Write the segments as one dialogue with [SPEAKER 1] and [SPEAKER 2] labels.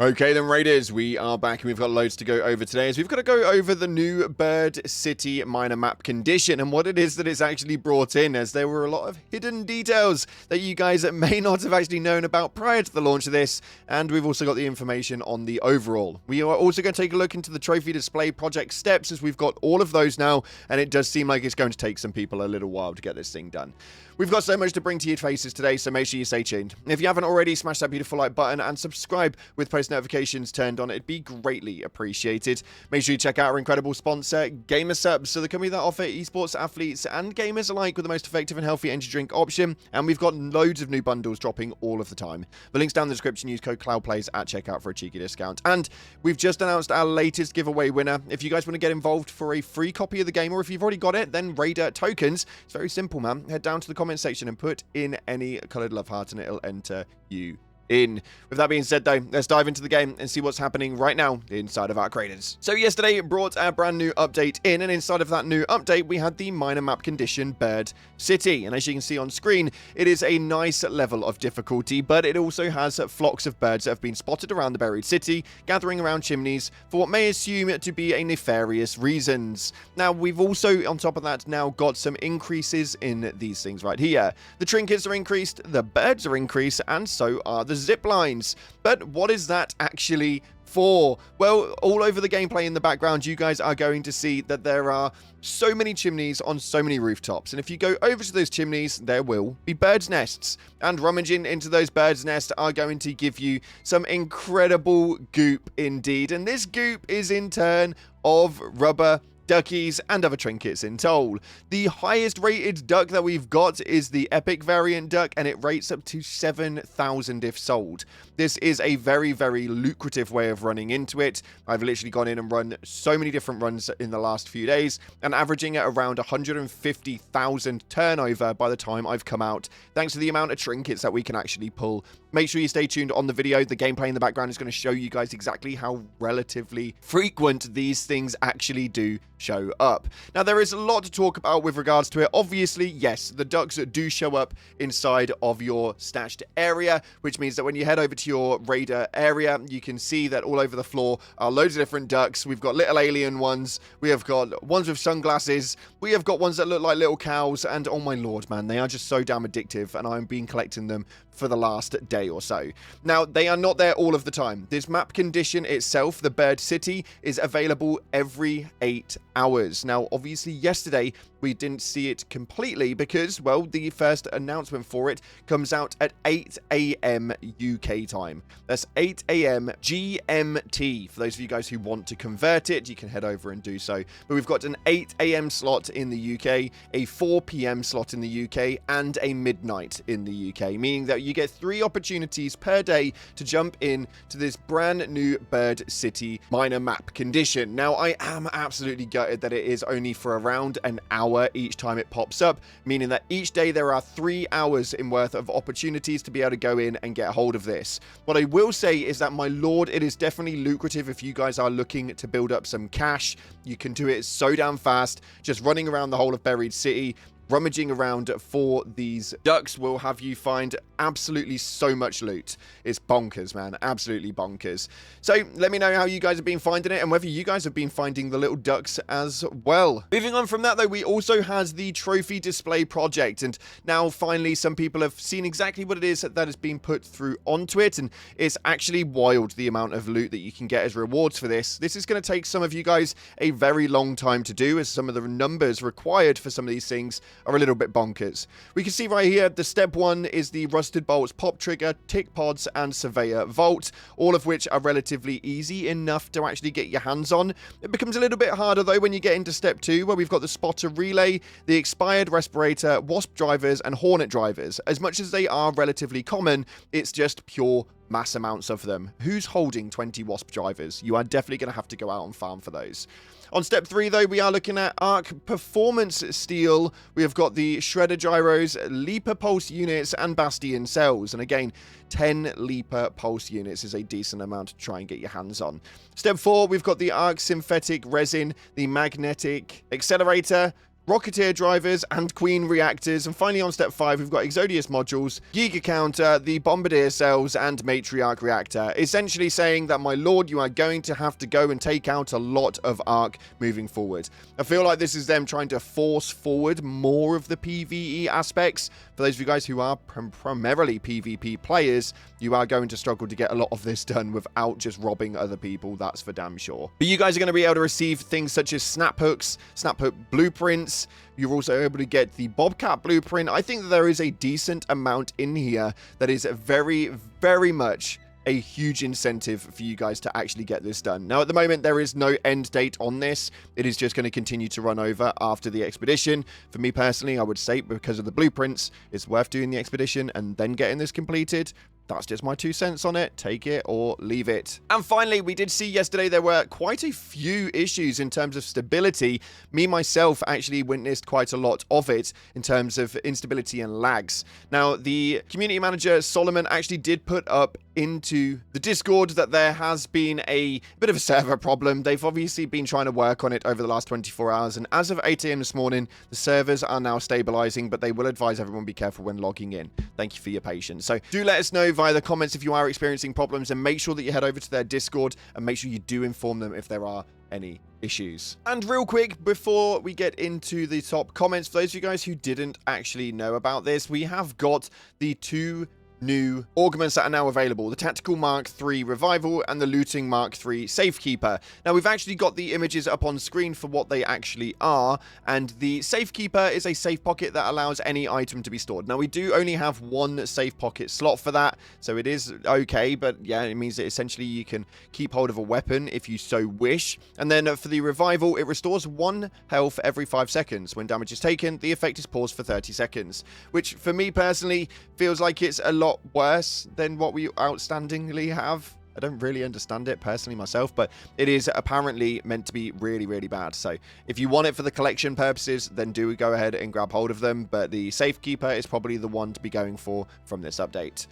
[SPEAKER 1] Okay then, Raiders, we are back and we've got loads to go over today, as we've got to go over the new Bird City minor map condition and what it is that it's actually brought in, as there were a lot of hidden details that you guys may not have actually known about prior to the launch of this, and we've also got the information on the overall. We are also going to take a look into the trophy display project steps, as we've got all of those now, and it does seem like it's going to take some people a little while to get this thing done. We've got so much to bring to your faces today, so make sure you stay tuned. If you haven't already, smash that beautiful like button and subscribe with post notifications turned on. It'd be greatly appreciated. Make sure you check out our incredible sponsor, GamerSupps, so the company that offer esports athletes and gamers alike with the most effective and healthy energy drink option. And we've got loads of new bundles dropping all of the time. The link's down in the description. Use code CloudPlays at checkout for a cheeky discount. And we've just announced our latest giveaway winner. If you guys want to get involved for a free copy of the game, or if you've already got it, then Raider tokens. It's very simple, man. Head down to the comment section and put in any coloured love heart and it'll enter you in. With that being said, though, let's dive into the game and see what's happening right now inside of our craters. So yesterday it brought our brand new update in, and inside of that new update we had the minor map condition Bird City, and as you can see on screen, it is a nice level of difficulty, but it also has flocks of birds that have been spotted around the buried city, gathering around chimneys for what may assume to be a nefarious reasons. Now we've also, on top of that, now got some increases in these things right here. The trinkets are increased, the birds are increased, and so are the zip lines. But what is that actually for? Well, all over the gameplay in the background, you guys are going to see that there are so many chimneys on so many rooftops, and if you go over to those chimneys, there will be birds' nests, and rummaging into those birds' nests are going to give you some incredible goop indeed, and this goop is in turn of rubber duckies and other trinkets in toll. The highest rated duck that we've got is the epic variant duck, and it rates up to 7,000 if sold. This is a very, very lucrative way of running into it. I've literally gone in and run so many different runs in the last few days, and averaging at around 150,000 turnover by the time I've come out, thanks to the amount of trinkets that we can actually pull. Make sure you stay tuned on the video. The gameplay in the background is going to show you guys exactly how relatively frequent these things actually do show up. Now, there is a lot to talk about with regards to it. Obviously, yes, the ducks do show up inside of your stashed area, which means that when you head over to your raider area, you can see that all over the floor are loads of different ducks. We've got little alien ones, we have got ones with sunglasses, we have got ones that look like little cows, and oh my lord, man, they are just so damn addictive, and I've been collecting them for the last day or so. Now, they are not there all of the time. This map condition itself, the Bird City, is available every 8 hours. Now, obviously, yesterday we didn't see it completely because, well, the first announcement for it comes out at 8 a.m. UK time. That's 8 a.m. GMT. For those of you guys who want to convert it, you can head over and do so. But we've got an 8 a.m. slot in the UK, a 4 p.m. slot in the UK, and a midnight in the UK, meaning that you get 3 opportunities per day to jump in to this brand new Bird City minor map condition. Now, I am absolutely gutted that it is only for around an hour each time it pops up, meaning that each day there are 3 hours in worth of opportunities to be able to go in and get a hold of this. What I will say is that, my lord, it is definitely lucrative if you guys are looking to build up some cash. You can do it so damn fast, just running around the whole of Buried City. Rummaging around for these ducks will have you find absolutely so much loot. It's bonkers, man. Absolutely bonkers. So let me know how you guys have been finding it and whether you guys have been finding the little ducks as well. Moving on from that, though, we also has the trophy display project, and now finally some people have seen exactly what it is that has been put through onto it, and it's actually wild the amount of loot that you can get as rewards for this. This is going to take some of you guys a very long time to do, as some of the numbers required for some of these things are a little bit bonkers. We can see right here, the step 1 is the rusted bolts, pop trigger, tick pods, and surveyor vault, all of which are relatively easy enough to actually get your hands on. It becomes a little bit harder though when you get into step 2, where we've got the spotter relay, the expired respirator, wasp drivers, and hornet drivers. As much as they are relatively common, it's just pure mass amounts of them. Who's holding 20 wasp drivers? You are definitely going to have to go out and farm for those. On step 3, though, we are looking at arc performance steel. We have got the shredder gyros, leaper pulse units, and bastion cells. And again, 10 leaper pulse units is a decent amount to try and get your hands on. Step 4, we've got the arc synthetic resin, the magnetic accelerator, Rocketeer drivers, and Queen reactors. And finally on step 5, we've got Exodius modules, Giga counter, the Bombardier cells, and Matriarch reactor. Essentially saying that, my lord, you are going to have to go and take out a lot of Arc moving forward. I feel like this is them trying to force forward more of the PvE aspects. For those of you guys who are primarily PvP players, you are going to struggle to get a lot of this done without just robbing other people, that's for damn sure. But you guys are going to be able to receive things such as snap hooks, snap hook blueprints. You're also able to get the Bobcat blueprint. I think that there is a decent amount in here that is very, very much a huge incentive for you guys to actually get this done. Now, at the moment, there is no end date on this. It is just going to continue to run over after the expedition. For me personally, I would say because of the blueprints, it's worth doing the expedition and then getting this completed. That's just my 2 cents on it. Take it or leave it. And finally, we did see yesterday there were quite a few issues in terms of stability. Me, myself, actually witnessed quite a lot of it in terms of instability and lags. Now, the community manager, Solomon, actually did put up into the Discord that there has been a bit of a server problem. They've obviously been trying to work on it over the last 24 hours. And as of 8 AM this morning, the servers are now stabilizing, but they will advise everyone be careful when logging in. Thank you for your patience. So do let us know via the comments if you are experiencing problems, and make sure that you head over to their Discord and make sure you do inform them if there are any issues. And real quick, before we get into the top comments, for those of you guys who didn't actually know about this, we have got the 2 new augments that are now available, the Tactical Mark III Revival and the Looting Mark III Safekeeper. Now, we've actually got the images up on screen for what they actually are, and the Safekeeper is a safe pocket that allows any item to be stored. Now, we do only have 1 safe pocket slot for that, so it is okay, but yeah, it means that essentially you can keep hold of a weapon if you so wish. And then for the Revival, it restores 1 health every 5 seconds. When damage is taken, the effect is paused for 30 seconds, which for me personally feels like it's a lot worse than what we outstandingly have. I don't really understand it personally myself, but it is apparently meant to be really, really bad. So if you want it for the collection purposes, then do go ahead and grab hold of them. But the Safekeeper is probably the one to be going for from this update.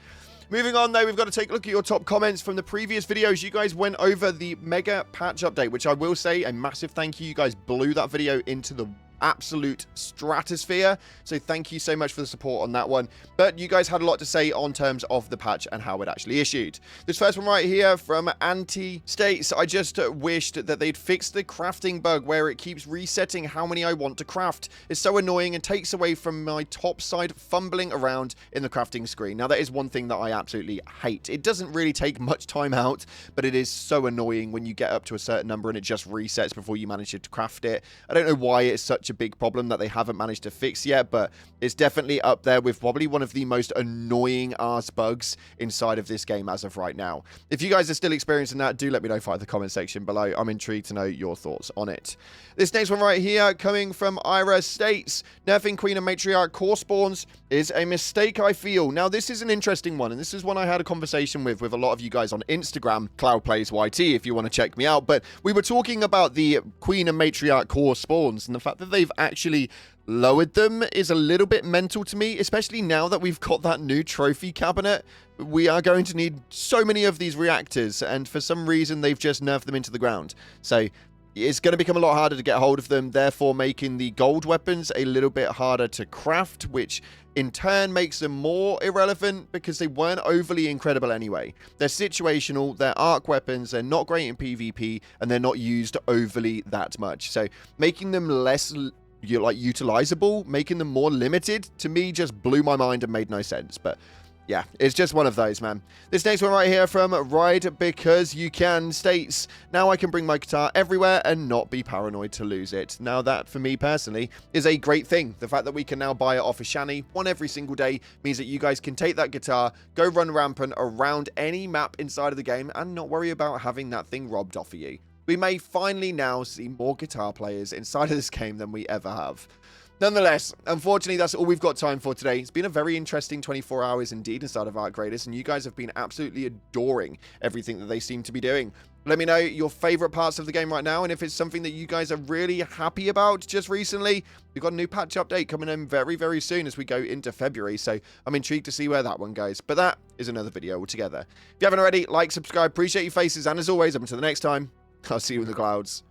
[SPEAKER 1] Moving on, though, we've got to take a look at your top comments from the previous videos. You guys went over the mega patch update, which I will say a massive thank you. You guys blew that video into the absolute stratosphere, so thank you so much for the support on that one. But you guys had a lot to say on terms of the patch and how it actually issued. This first one right here from Anti states, I just wished that they'd fix the crafting bug where it keeps resetting how many I want to craft. It's so annoying and takes away from my topside fumbling around in the crafting screen. Now, that is one thing that I absolutely hate. It doesn't really take much time out, but it is so annoying when you get up to a certain number and it just resets before you manage to craft it. I don't know why it's such a big problem that they haven't managed to fix yet, but it's definitely up there with probably one of the most annoying ass bugs inside of this game as of right now. If you guys are still experiencing that, do let me know via the comment section below. I'm intrigued to know your thoughts on it. This next one right here, coming from Ira, states, nerfing Queen and Matriarch core spawns is a mistake, I feel. Now, this is an interesting one, and this is one I had a conversation with a lot of you guys on Instagram, CloudPlaysYT, if you want to check me out. But we were talking about the Queen and Matriarch core spawns, and the fact that they've actually lowered them is a little bit mental to me, especially now that we've got that new trophy cabinet. We are going to need so many of these reactors, and for some reason they've just nerfed them into the ground. So it's going to become a lot harder to get hold of them, therefore making the gold weapons a little bit harder to craft, which in turn makes them more irrelevant because they weren't overly incredible anyway. They're situational, they're arc weapons, they're not great in PvP, and they're not used overly that much. So making them less utilizable, making them more limited, to me just blew my mind and made no sense. But yeah, it's just one of those, man. This next one right here from Ride Because You Can states, now I can bring my guitar everywhere and not be paranoid to lose it. Now that, for me personally, is a great thing. The fact that we can now buy it off a shanty, one every single day, means that you guys can take that guitar, go run rampant around any map inside of the game and not worry about having that thing robbed off of you. We may finally now see more guitar players inside of this game than we ever have. Nonetheless, unfortunately, that's all we've got time for today. It's been a very interesting 24 hours indeed inside of Arc Raiders, and you guys have been absolutely adoring everything that they seem to be doing. Let me know your favorite parts of the game right now, and if it's something that you guys are really happy about just recently, we've got a new patch update coming in very, very soon as we go into February, so I'm intrigued to see where that one goes. But that is another video altogether. If you haven't already, like, subscribe, appreciate your faces, and as always, up until the next time, I'll see you in the clouds.